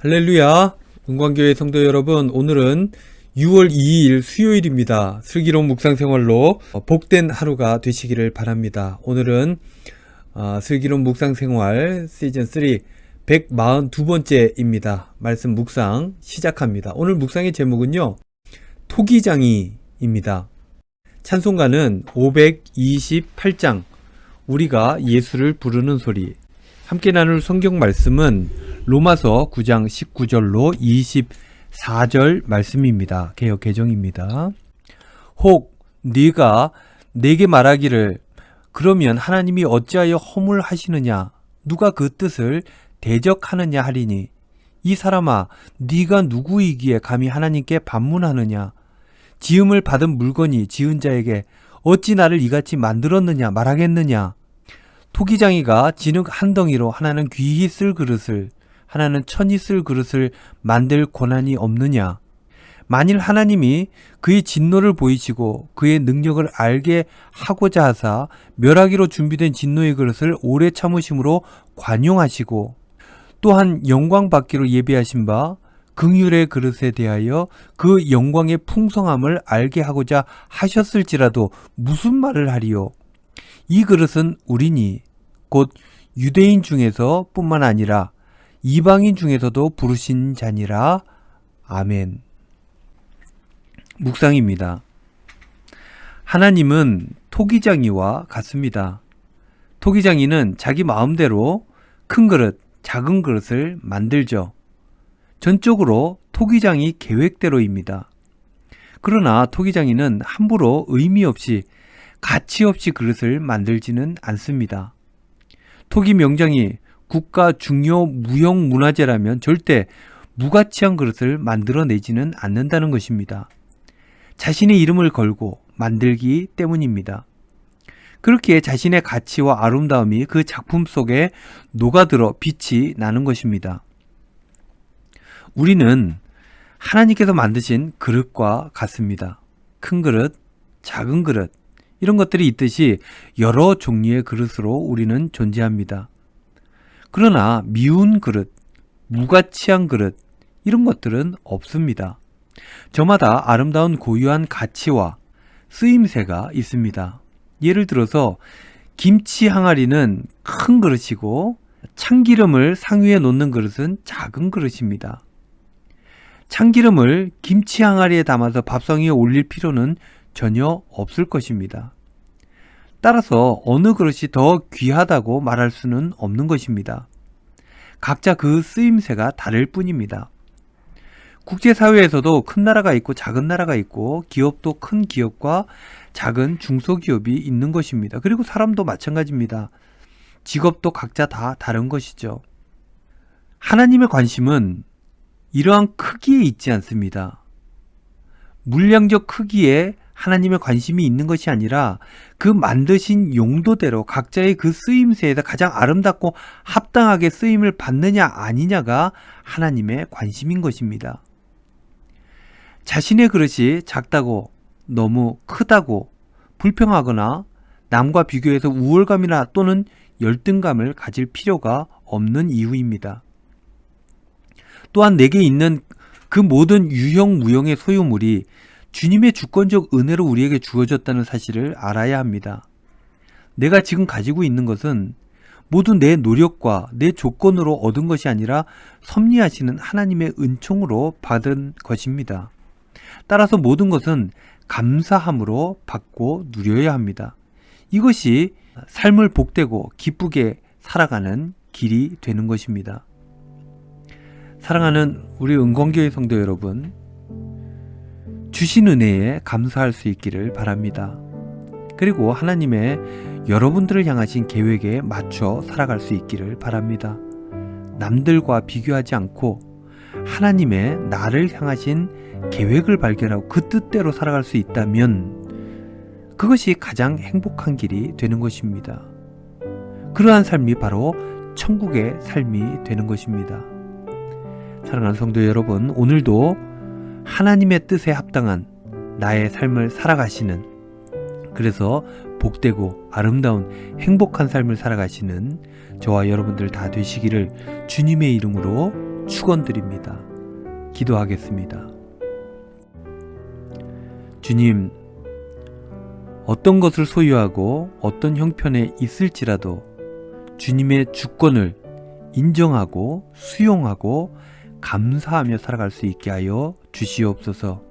할렐루야! 은광교회 성도 여러분, 오늘은 6월 2일 수요일입니다. 슬기로운 묵상생활로 복된 하루가 되시기를 바랍니다. 오늘은 슬기로운 묵상생활 시즌3 142번째입니다. 말씀 묵상 시작합니다. 오늘 묵상의 제목은요, 토기장이입니다. 찬송가는 528장, 우리가 예수를 부르는 소리. 함께 나눌 성경 말씀은 로마서 9장 19절로 24절 말씀입니다. 개역 개정입니다. 혹 네가 내게 말하기를 그러면 하나님이 어찌하여 허물하시느냐 누가 그 뜻을 대적하느냐 하리니 이 사람아 네가 누구이기에 감히 하나님께 반문하느냐 지음을 받은 물건이 지은 자에게 어찌 나를 이같이 만들었느냐 말하겠느냐 토기장이가 진흙 한 덩이로 하나는 귀히 쓸 그릇을 하나는 천히 쓸 그릇을 만들 권한이 없느냐. 만일 하나님이 그의 진노를 보이시고 그의 능력을 알게 하고자 하사 멸하기로 준비된 진노의 그릇을 오래 참으심으로 관용하시고 또한 영광 받기로 예비하신 바 긍휼의 그릇에 대하여 그 영광의 풍성함을 알게 하고자 하셨을지라도 무슨 말을 하리요. 이 그릇은 우리니 곧 유대인 중에서 뿐만 아니라 이방인 중에서도 부르신 자니라. 아멘. 묵상입니다. 하나님은 토기장이와 같습니다. 토기장이는 자기 마음대로 큰 그릇, 작은 그릇을 만들죠. 전적으로 토기장이 계획대로입니다. 그러나 토기장이는 함부로 의미 없이 가치 없이 그릇을 만들지는 않습니다. 토기 명장이 국가 중요 무형문화재라면 절대 무가치한 그릇을 만들어내지는 않는다는 것입니다. 자신의 이름을 걸고 만들기 때문입니다. 그렇기에 자신의 가치와 아름다움이 그 작품 속에 녹아들어 빛이 나는 것입니다. 우리는 하나님께서 만드신 그릇과 같습니다. 큰 그릇, 작은 그릇, 이런 것들이 있듯이 여러 종류의 그릇으로 우리는 존재합니다. 그러나 미운 그릇, 무가치한 그릇, 이런 것들은 없습니다. 저마다 아름다운 고유한 가치와 쓰임새가 있습니다. 예를 들어서 김치 항아리는 큰 그릇이고 참기름을 상위에 놓는 그릇은 작은 그릇입니다. 참기름을 김치 항아리에 담아서 밥상 위에 올릴 필요는 전혀 없을 것입니다. 따라서 어느 그릇이 더 귀하다고 말할 수는 없는 것입니다. 각자 그 쓰임새가 다를 뿐입니다. 국제사회에서도 큰 나라가 있고 작은 나라가 있고 기업도 큰 기업과 작은 중소기업이 있는 것입니다. 그리고 사람도 마찬가지입니다. 직업도 각자 다 다른 것이죠. 하나님의 관심은 이러한 크기에 있지 않습니다. 물량적 크기에 하나님의 관심이 있는 것이 아니라 그 만드신 용도대로 각자의 그 쓰임새에서 가장 아름답고 합당하게 쓰임을 받느냐 아니냐가 하나님의 관심인 것입니다. 자신의 그릇이 작다고 너무 크다고 불평하거나 남과 비교해서 우월감이나 또는 열등감을 가질 필요가 없는 이유입니다. 또한 내게 있는 그 모든 유형 무형의 소유물이 주님의 주권적 은혜로 우리에게 주어졌다는 사실을 알아야 합니다. 내가 지금 가지고 있는 것은 모두 내 노력과 내 조건으로 얻은 것이 아니라 섭리하시는 하나님의 은총으로 받은 것입니다. 따라서 모든 것은 감사함으로 받고 누려야 합니다. 이것이 삶을 복되고 기쁘게 살아가는 길이 되는 것입니다. 사랑하는 우리 은광교회 성도 여러분, 주신 은혜에 감사할 수 있기를 바랍니다. 그리고 하나님의 여러분들을 향하신 계획에 맞춰 살아갈 수 있기를 바랍니다. 남들과 비교하지 않고 하나님의 나를 향하신 계획을 발견하고 그 뜻대로 살아갈 수 있다면 그것이 가장 행복한 길이 되는 것입니다. 그러한 삶이 바로 천국의 삶이 되는 것입니다. 사랑하는 성도 여러분, 오늘도 하나님의 뜻에 합당한 나의 삶을 살아가시는, 그래서 복되고 아름다운 행복한 삶을 살아가시는 저와 여러분들 다 되시기를 주님의 이름으로 축원드립니다. 기도하겠습니다. 주님, 어떤 것을 소유하고 어떤 형편에 있을지라도 주님의 주권을 인정하고 수용하고 감사하며 살아갈 수 있게 하여 주시옵소서.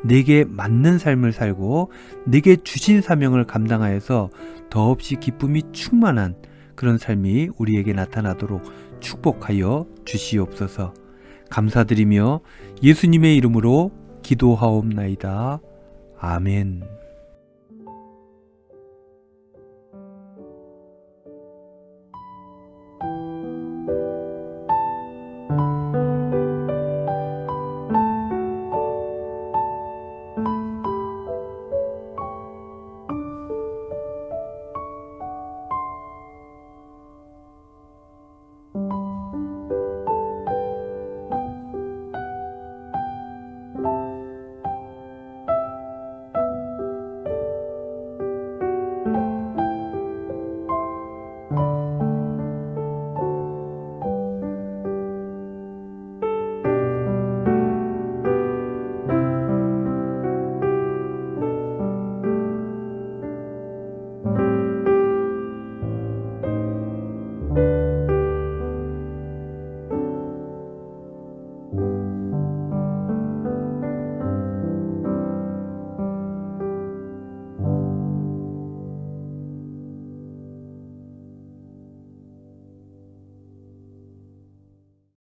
내게 맞는 삶을 살고 내게 주신 사명을 감당하여서 더없이 기쁨이 충만한 그런 삶이 우리에게 나타나도록 축복하여 주시옵소서. 감사드리며 예수님의 이름으로 기도하옵나이다. 아멘.